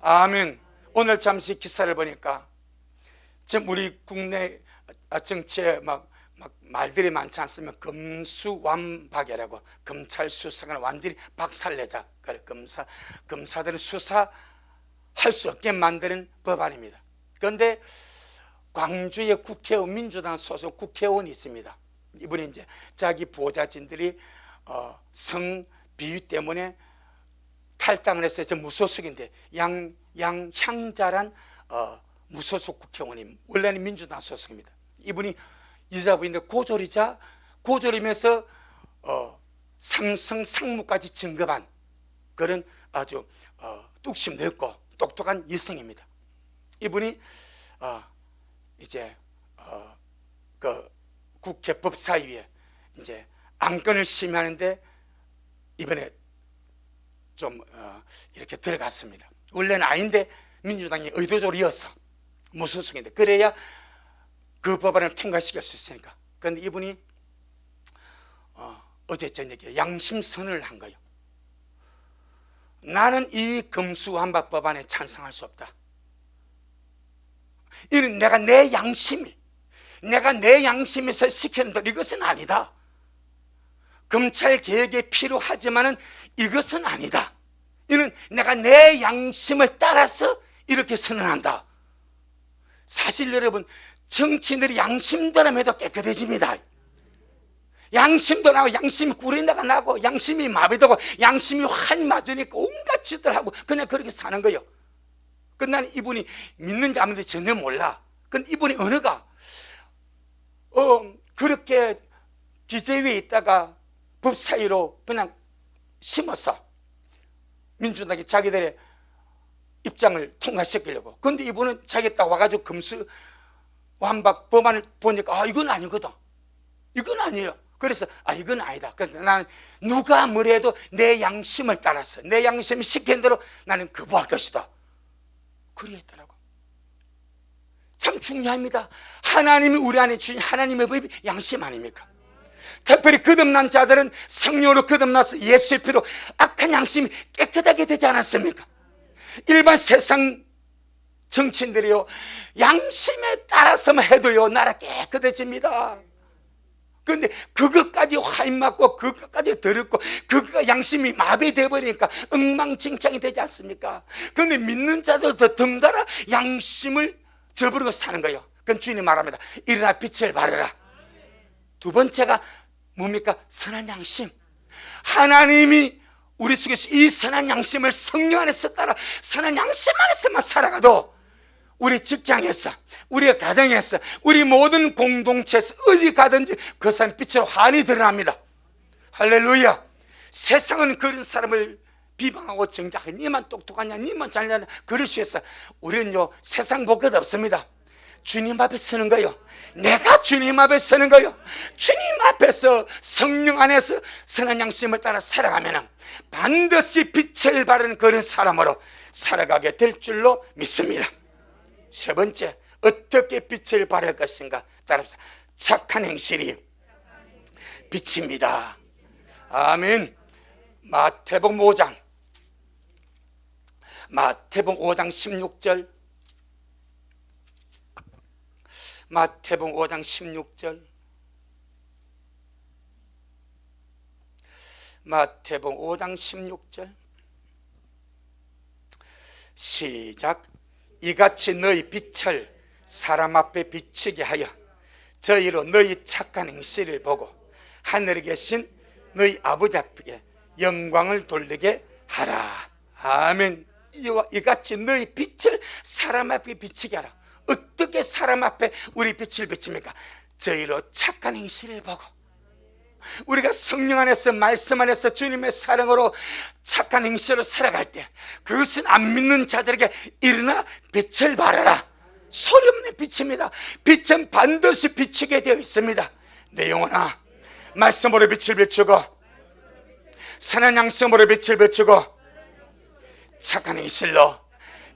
아멘. 오늘 잠시 기사를 보니까 지금 우리 국내 정치에 막 말들이 많지 않습니까? 검수완박이라고, 검찰 수사관을 완전히 박살내자. 그래, 검사들은 수사할 수 없게 만드는 법안입니다. 그런데 광주에 국회의원, 민주당 소속 국회의원이 있습니다. 이분이 이제 자기 보좌진들이 성 비위 때문에 탈당을 했어요. 저 무소속인데 양향자란 무소속 국회의원이 원래는 민주당 소속입니다. 이분이 이사부인데 고졸이면서 삼성 상무까지 진급한 그런 아주 뚝심도 있고 똑똑한 여성입니다. 이분이 이제 그 국회 법사위에 이제 안건을 심의하는데 이번에 좀 이렇게 들어갔습니다. 원래는 아닌데 민주당이 의도적으로 이어서 무소속인데 그래야 그 법안을 통과시킬 수 있으니까. 그런데 이분이 어제 저녁에 양심선언을 한 거예요. 나는 이 검수완박 법안에 찬성할 수 없다. 이는 내가 내 양심에서 시키는 대로 이것은 아니다. 검찰 개혁이 필요하지만은 이것은 아니다. 이는 내가 내 양심을 따라서 이렇게 선언한다. 사실 여러분, 정치인들이 양심대로 해도 깨끗해집니다. 양심도 나고 양심이 구린다가 나고 양심이 마비되고 양심이 환히 맞으니까 온갖 짓들 하고 그냥 그렇게 사는 거예요. 근데 난 이분이 믿는지 안 믿는지 전혀 몰라. 근데 이분이 언어가 그렇게 기재위에 있다가 법사위로 그냥 심어서 민주당이 자기들의 입장을 통과시키려고. 근데 이분은 자기 딱 와가지고 검수완박 법안을 보니까 이건 아니거든. 이건 아니에요. 그래서 이건 아니다. 그래서 나는 누가 뭐래도 내 양심을 따라서 내 양심이 시킨 대로 나는 거부할 것이다. 그래 했더라고. 참 중요합니다. 하나님이 우리 안에 주신 하나님의 법이 양심 아닙니까? 특별히 거듭난 자들은 성령으로 거듭나서 예수의 피로 악한 양심이 깨끗하게 되지 않았습니까? 일반 세상 정치인들이요, 양심에 따라서만 해도요 나라 깨끗해집니다. 그런데 그것까지 화인맞고 그것까지 더럽고 그것과 양심이 마비되어 버리니까 엉망진창이 되지 않습니까? 그런데 믿는 자도 더 덩달아 양심을 저버리고 사는 거예요. 그건 주님이 말합니다. 일어나 빛을 발하라. 두 번째가 뭡니까? 선한 양심. 하나님이 우리 속에서 이 선한 양심을 성령 안에서 따라 선한 양심 안에서만 살아가도 우리 직장에서, 우리 가정에서, 우리 모든 공동체에서 어디 가든지 그 사람 빛으로 환히 드러납니다. 할렐루야. 세상은 그런 사람을 비방하고 정죄하고 니만 똑똑하냐, 니만 잘나냐 그럴 수 있어. 우리는요 세상 볼 것 없습니다. 주님 앞에 서는 거요. 내가 주님 앞에 서는 거요. 주님 앞에서 성령 안에서 선한 양심을 따라 살아가면 반드시 빛을 발하는 그런 사람으로 살아가게 될 줄로 믿습니다. 세 번째, 어떻게 빛을 발할 것인가? 따라합시다. 착한 행실이 빛입니다. 아멘. 마태복음 5장 16절, 마태복음 5장 16절, 마태복음 5장 16절 시작. 이같이 너희 빛을 사람 앞에 비추게 하여 저희로 너희 착한 행실을 보고 하늘에 계신 너희 아버지 앞에 영광을 돌리게 하라. 아멘. 이같이 너희 빛을 사람 앞에 비추게 하라. 어떻게 사람 앞에 우리 빛을 비춥니까? 저희로 착한 행실을 보고, 우리가 성령 안에서 말씀 안에서 주님의 사랑으로 착한 행실로 살아갈 때 그것은 안 믿는 자들에게 일어나 빛을 발하라. 소리 없는 빛입니다. 빛은 반드시 비추게 되어 있습니다. 내 영혼아, 말씀으로 빛을 비추고 선한 양심으로 빛을 비추고 착한 행실로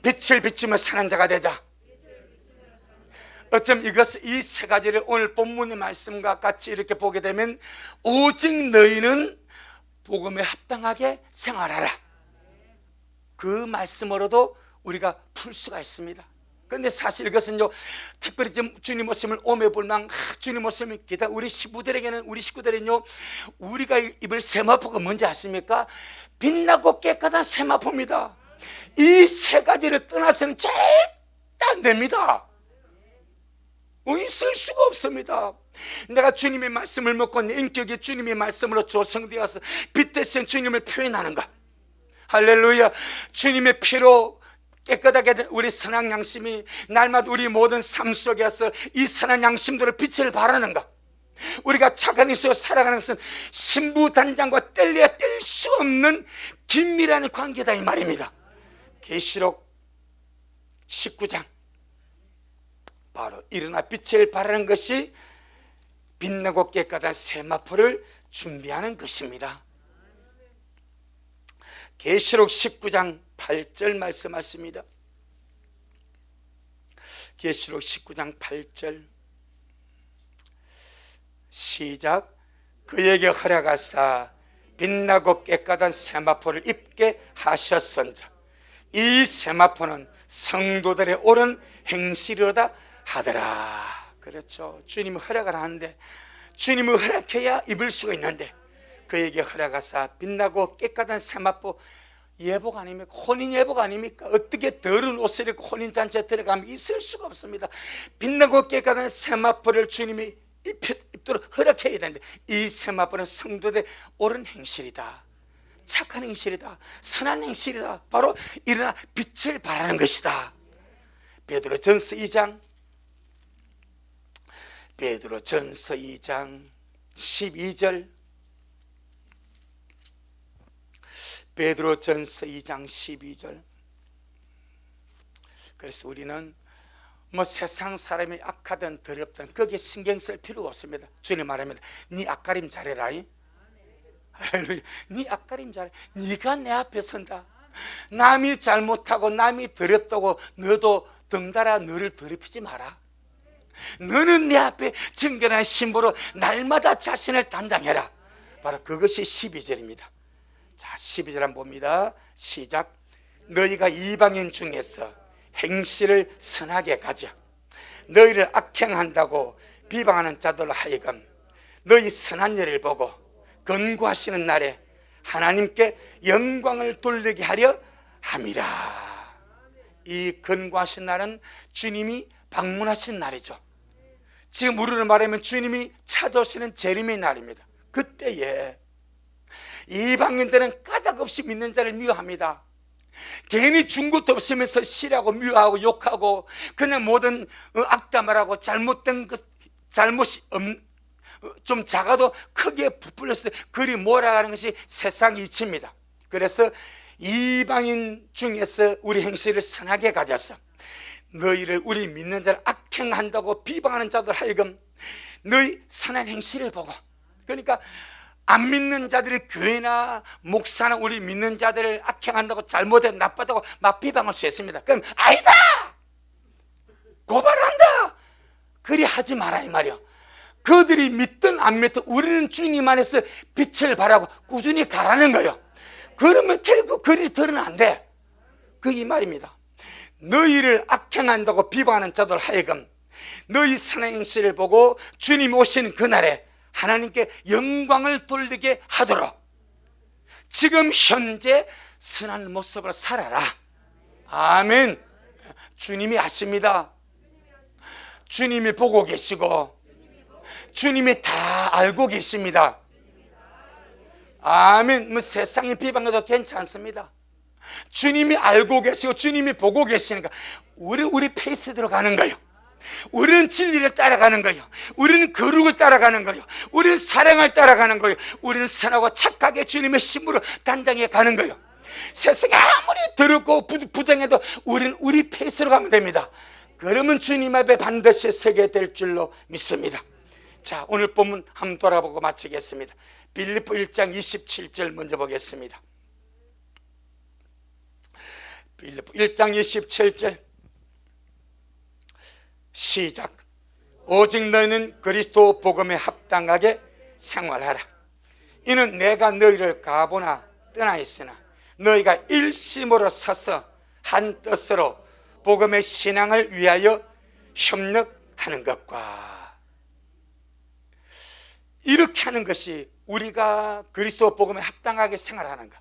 빛을 비추며 사는 자가 되자. 어쩜 이 세 가지를 오늘 본문의 말씀과 같이 이렇게 보게 되면 오직 너희는 복음에 합당하게 생활하라, 그 말씀으로도 우리가 풀 수가 있습니다. 그런데 사실 이것은요, 특별히 지금 주님 오심을 오매불망 주님 오심을 기다 우리 식구들에게는요, 우리가 입을 세마포가 뭔지 아십니까? 빛나고 깨끗한 세마포입니다. 이 세 가지를 떠나서는 절대 안 됩니다. 있을 수가 없습니다. 내가 주님의 말씀을 먹고 내 인격이 주님의 말씀으로 조성되어서 빛 대신 주님을 표현하는가? 할렐루야. 주님의 피로 깨끗하게 된 우리 선한 양심이 날마다 우리 모든 삶 속에서 이 선한 양심대로 빛을 발하는가? 우리가 착한 일로 살아가는 것은 신부단장과 뗄래야 뗄 수 없는 긴밀한 관계다 이 말입니다. 계시록 19장 바로 일어나 빛을 발하는 것이 빛나고 깨끗한 세마포를 준비하는 것입니다. 계시록 19장 8절 말씀하십니다. 계시록 19장 8절 시작. 그에게 허락하사 빛나고 깨끗한 세마포를 입게 하셨은즉 이 세마포는 성도들의 옳은 행실이로다 하더라. 그렇죠. 주님이 허락을 하는데, 주님이 허락해야 입을 수가 있는데, 그에게 허락하사 빛나고 깨끗한 세마포, 예복 아닙니까? 혼인 예복 아닙니까? 어떻게 더러운 옷을 입고 혼인잔치에 들어가면 있을 수가 없습니다. 빛나고 깨끗한 세마포를 주님이 입도록 허락해야 되는데, 이 세마포는 성도들의 옳은 행실이다, 착한 행실이다, 선한 행실이다, 바로 일어나 빛을 발하는 것이다. 베드로전서 2장 12절, 베드로전서 2장 12절. 그래서 우리는 세상 사람이 악하든 더럽든 거기에 신경 쓸 필요가 없습니다. 주님 말합니다. 네 앞가림 잘해라. 할렐루야. 네 앞가림 잘해. 네가 내 앞에 선다. 남이 잘못하고 남이 더럽다고 너도 덩달아 너를 더럽히지 마라. 너는 내 앞에 정결한 신부로 날마다 자신을 단장해라. 바로 그것이 12절입니다. 자, 12절 한번 봅니다. 시작. 너희가 이방인 중에서 행실을 선하게 가져 너희를 악행한다고 비방하는 자들로 하여금 너희 선한 일을 보고 건고하시는 날에 하나님께 영광을 돌리게 하려 함이라. 이 건고하신 날은 주님이 방문하신 날이죠. 지금 우리로 말하면 주님이 찾아오시는 재림의 날입니다. 그때에 이방인들은 까닭없이 믿는 자를 미워합니다. 괜히 준 것도 없으면서 싫어하고 미워하고 욕하고 그냥 모든 악담을 잘못된 것, 잘못이 좀 작아도 크게 부풀려서 그리 몰아가는 것이 세상 이치입니다. 그래서 이방인 중에서 우리 행실을 선하게 가져서 너희를, 우리 믿는 자를 악행한다고 비방하는 자들 하여금 너희 선한 행실을 보고, 그러니까 안 믿는 자들이 교회나 목사나 우리 믿는 자들을 악행한다고 잘못해 나쁘다고 막 비방할 수 있습니다. 그럼 아니다, 고발한다, 그리 하지 마라 이 말이요. 그들이 믿든 안 믿든 우리는 주님 안에서 빛을 발하고 꾸준히 가라는 거예요. 그러면 결국 그리 들으면 안 돼. 그 이 말입니다. 너희를 악행한다고 비방하는 자들 하여금 너희 선한 행실을 보고 주님 오시는 그날에 하나님께 영광을 돌리게 하도록 지금 현재 선한 모습으로 살아라. 아멘. 주님이 아십니다. 주님이 보고 계시고 주님이 다 알고 계십니다. 아멘. 뭐 세상이 비방해도 괜찮습니다. 주님이 알고 계시고 주님이 보고 계시니까 우리 페이스대로 가는 거예요. 우리는 진리를 따라가는 거예요. 우리는 거룩을 따라가는 거예요. 우리는 사랑을 따라가는 거예요. 우리는 선하고 착하게 주님의 신부로 단장해 가는 거예요. 세상이 아무리 더럽고 부정해도 우리는 우리 페이스로 가면 됩니다. 그러면 주님 앞에 반드시 서게 될 줄로 믿습니다. 자, 오늘 본문 한번 돌아보고 마치겠습니다. 빌립보 1장 27절 먼저 보겠습니다. 빌립보 1장 27절 시작. 오직 너희는 그리스도 복음에 합당하게 생활하라. 이는 내가 너희를 가보나 떠나 있으나 너희가 일심으로 서서 한 뜻으로 복음의 신앙을 위하여 협력하는 것과, 이렇게 하는 것이 우리가 그리스도 복음에 합당하게 생활하는 것,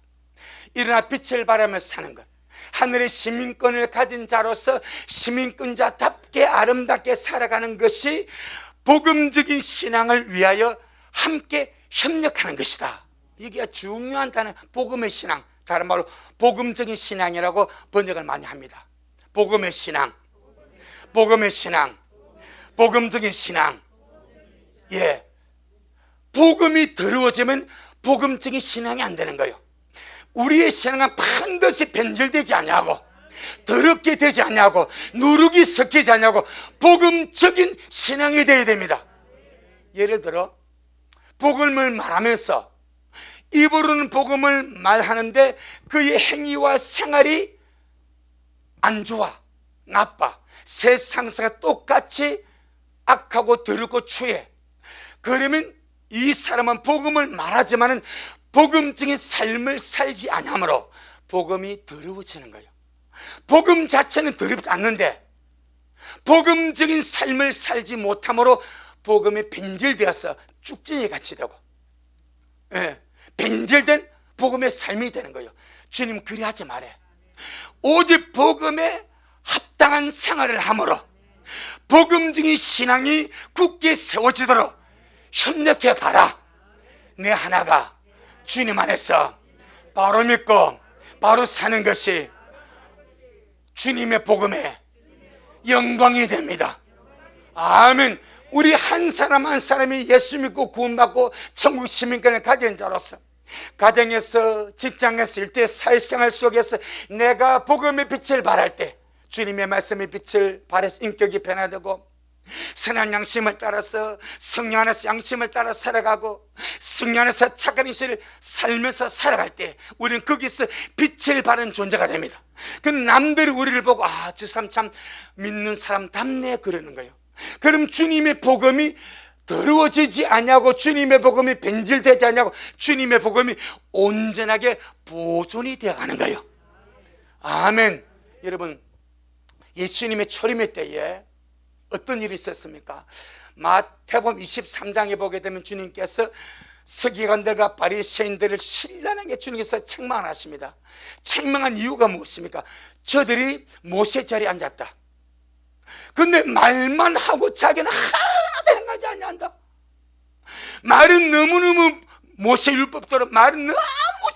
일어나 빛을 발하며 사는 것, 하늘의 시민권을 가진 자로서 시민권자답게 아름답게 살아가는 것이 복음적인 신앙을 위하여 함께 협력하는 것이다. 이게 중요한 단어, 복음의 신앙. 다른 말로 복음적인 신앙이라고 번역을 많이 합니다. 복음의 신앙, 복음의 신앙, 복음적인 신앙. 예, 복음이 더러워지면 복음적인 신앙이 안 되는 거예요. 우리의 신앙은 반드시 변질되지 않냐고, 더럽게 되지 않냐고, 누룩이 섞이지 않냐고 복음적인 신앙이 되어야 됩니다. 예를 들어 복음을 말하면서 입으로는 복음을 말하는데 그의 행위와 생활이 안 좋아, 나빠, 세상사가 똑같이 악하고 더럽고 추해. 그러면 이 사람은 복음을 말하지만은 복음적인 삶을 살지 않으므로 복음이 더러워지는 거예요. 복음 자체는 더럽지 않는데 복음적인 삶을 살지 못함으로 복음이 변질되어서 쭉전이 같이 되고, 예, 변질된 복음의 삶이 되는 거예요. 주님 그리 하지 말해. 오직 복음에 합당한 생활을 함으로 복음적인 신앙이 굳게 세워지도록 협력해 가라. 내 하나가 주님 안에서 바로 믿고 바로 사는 것이 주님의 복음에 영광이 됩니다. 아멘. 우리 한 사람 한 사람이 예수 믿고 구원받고 천국 시민권을 가진 자로서 가정에서, 직장에서, 일대 사회생활 속에서 내가 복음의 빛을 발할 때 주님의 말씀의 빛을 발해서 인격이 변화되고 선한 양심을 따라서 성령 안에서 양심을 따라 살아가고 성령 안에서 착한 인생을 살면서 살아갈 때 우리는 거기서 빛을 발하는 존재가 됩니다. 그 남들이 우리를 보고 아, 저 사람 참 믿는 사람답네 그러는 거예요. 그럼 주님의 복음이 더러워지지 않냐고, 주님의 복음이 변질되지 않냐고, 주님의 복음이 온전하게 보존이 되어가는 거예요. 아멘. 여러분, 예수님의 초림의 때에 어떤 일이 있었습니까? 마태복음 23장에 보게 되면 주님께서 서기관들과 바리새인들을 신랄하게 주님께서 책망하십니다. 책망한 이유가 무엇입니까? 저들이 모세 자리에 앉았다. 근데 말만 하고 자기는 하나도 행하지 않는다. 말은 너무너무 모세 율법대로 말은 너무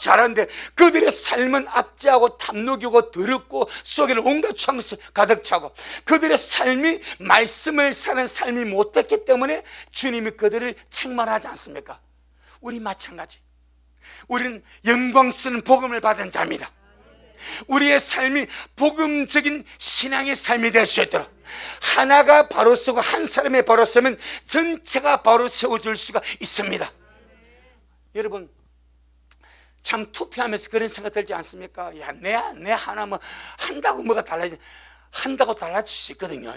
잘하는데 그들의 삶은 압제하고 탐욕이고 더럽고 속에는 온갖 창수 가득 차고 그들의 삶이 말씀을 사는 삶이 못됐기 때문에 주님이 그들을 책망하지 않습니까? 우리 마찬가지. 우리는 영광스러운 복음을 받은 자입니다. 우리의 삶이 복음적인 신앙의 삶이 될 수 있도록 하나가 바로 서고 한 사람이 바로 서면 전체가 바로 세워질 수가 있습니다. 여러분 참 투표하면서 그런 생각 들지 않습니까? 야, 내 하나 뭐 한다고 뭐가 한다고 달라질 수 있거든요.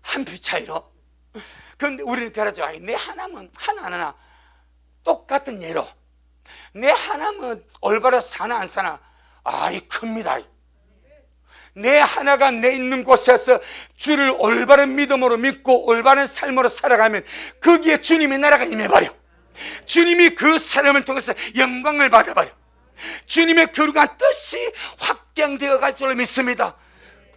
한 표 차이로. 그런데 우리는 그러죠. 내 하나면 하나 똑같은 예로 내 하나면 올바로 사나 안 사나 아이 큽니다. 내 하나가 내 있는 곳에서 주를 올바른 믿음으로 믿고 올바른 삶으로 살아가면 거기에 주님의 나라가 임해버려. 주님이 그 사람을 통해서 영광을 받아버려. 주님의 거룩한 뜻이 확장되어 갈 줄로 믿습니다.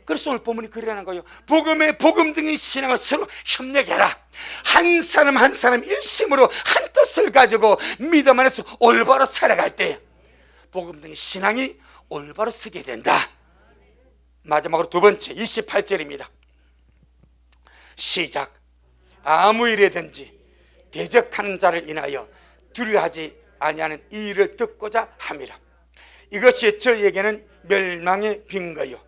그래서 오늘 본문이 그러라는 거예요. 복음 등의 신앙을 서로 협력해라. 한 사람 한 사람 일심으로 한 뜻을 가지고 믿음 안에서 올바로 살아갈 때 복음 등의 신앙이 올바로 서게 된다. 마지막으로 두 번째 28절입니다. 시작. 아무 일에든지 대적하는 자를 인하여 두려워하지 아니하는 이 일을 듣고자 함이라. 이것이 저희에게는 멸망의 빈거요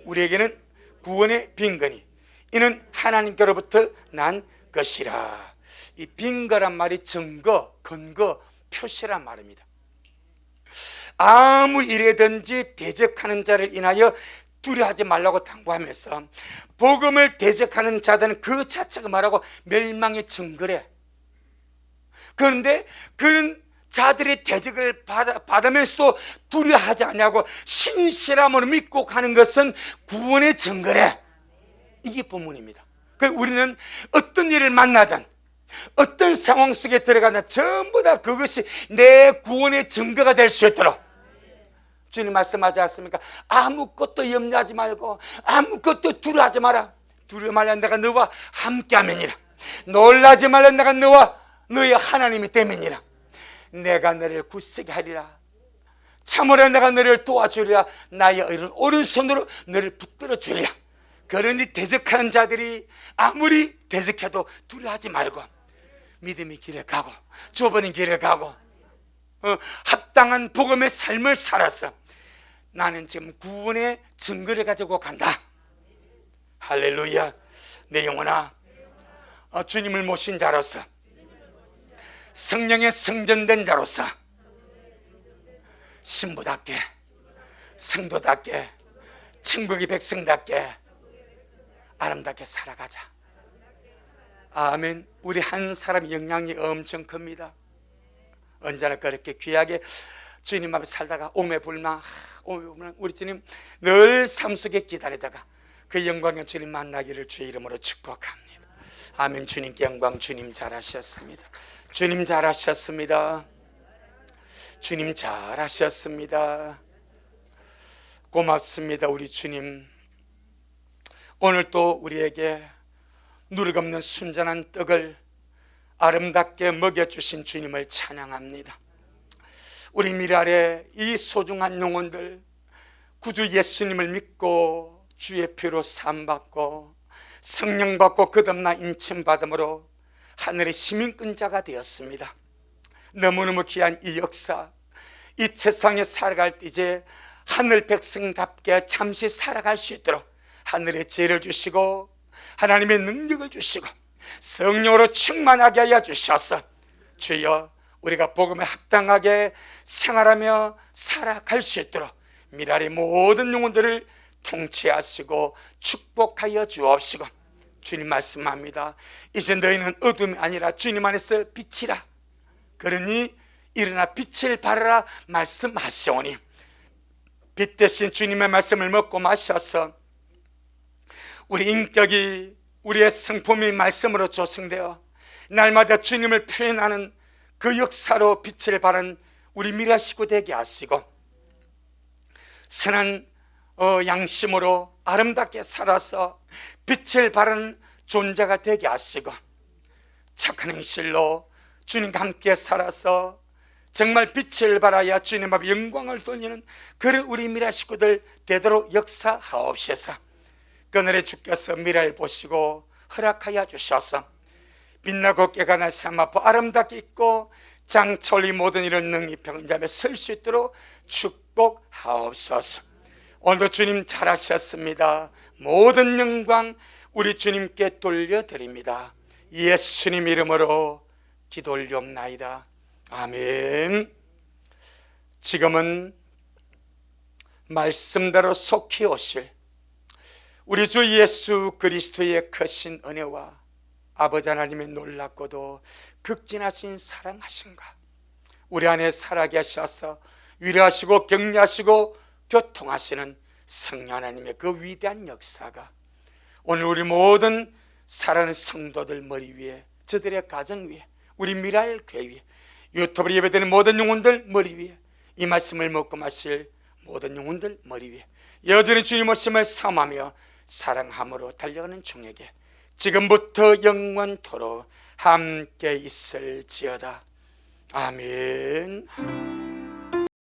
우리에게는 구원의 빈거니 이는 하나님께로부터 난 것이라. 이 빈거란 말이 증거, 근거, 표시란 말입니다. 아무 일에든지 대적하는 자를 인하여 두려워하지 말라고 당부하면서 복음을 대적하는 자들은 그 자체가 말하고 멸망의 증거래. 그런데 그런 자들의 대적을 받으면서도 두려워하지 않냐고 신실함으로 믿고 가는 것은 구원의 증거래. 이게 본문입니다. 우리는 어떤 일을 만나든 어떤 상황 속에 들어가든 전부 다 그것이 내 구원의 증거가 될 수 있도록 주님 말씀하지 않습니까? 아무것도 염려하지 말고 아무것도 두려워하지 마라. 두려워 말라. 내가 너와 함께하면이라. 놀라지 말라. 내가 너의 하나님이 되면이라. 내가 너를 굳세게 하리라. 참으로 내가 너를 도와주리라. 나의 오른손으로 너를 붙들어 주리라. 그러니 대적하는 자들이 아무리 대적해도 두려워하지 말고 믿음의 길을 가고 좁은 길을 가고 합당한 복음의 삶을 살아서 나는 지금 구원의 증거를 가지고 간다. 할렐루야. 내 영혼아, 주님을 모신 자로서 성령의 성전된 자로서 신부답게 성도답게 천국의 백성답게 아름답게 살아가자. 아멘. 우리 한 사람 영향이 엄청 큽니다. 언제나 그렇게 귀하게 주님 앞에 살다가 오매불망 우리 주님 늘 삶 속에 기다리다가 그 영광의 주님 만나기를 주의 이름으로 축복합니다. 아멘. 주님께 영광. 주님 잘하셨습니다. 주님 잘하셨습니다. 주님 잘하셨습니다. 고맙습니다. 우리 주님 오늘 또 우리에게 누룩없는 순전한 떡을 아름답게 먹여주신 주님을 찬양합니다. 우리 미랄의 이 소중한 영혼들 구주 예수님을 믿고 주의 피로 사함받고 성령 받고 거듭나 인침 받음으로 하늘의 시민권자가 되었습니다. 너무너무 귀한 이 역사, 이 세상에 살아갈 때 이제 하늘 백성답게 잠시 살아갈 수 있도록 하늘의 지혜를 주시고 하나님의 능력을 주시고 성령으로 충만하게 하여 주셔서 주여 우리가 복음에 합당하게 생활하며 살아갈 수 있도록 미랄의 모든 영혼들을 통치하시고 축복하여 주옵시고 주님 말씀합니다. 이제 너희는 어둠이 아니라 주님 안에서 빛이라. 그러니 일어나 빛을 발하라 말씀하시오니 빛 대신 주님의 말씀을 먹고 마셔서 우리 인격이 우리의 성품이 말씀으로 조성되어 날마다 주님을 표현하는 그 역사로 빛을 발한 우리 미라 식구 되게 하시고 선한 양심으로 아름답게 살아서 빛을 발하는 존재가 되게 하시고 착한 행실로 주님과 함께 살아서 정말 빛을 발하여 주님 앞에 영광을 돌리는 그런 우리 미라 식구들 되도록 역사하옵소서. 그날에 주께서 미라를 보시고 허락하여 주셔서 빛나고 깨가 날 삼아포 아름답게 있고 장철이 모든 일을 능히 평안함에 설 수 있도록 축복하옵소서. 오늘도 주님 잘하셨습니다. 모든 영광 우리 주님께 돌려드립니다. 예수님 이름으로 기도 올리옵나이다. 아멘. 지금은 말씀대로 속히 오실 우리 주 예수 그리스도의 크신 은혜와 아버지 하나님의 놀랍고도 극진하신 사랑하심과 우리 안에 살아계셔서 위로하시고 격려하시고 교통하시는 성령 하나님의 그 위대한 역사가 오늘 우리 모든 사랑하는 성도들 머리 위에, 저들의 가정 위에, 우리 미랄 교회 위에, 유튜브로 예배드리는 모든 영혼들 머리 위에, 이 말씀을 먹고 마실 모든 영혼들 머리 위에 여전히 주님 오심을 삼하며 사랑함으로 달려가는 종에게 지금부터 영원토록 함께 있을지어다. 아멘.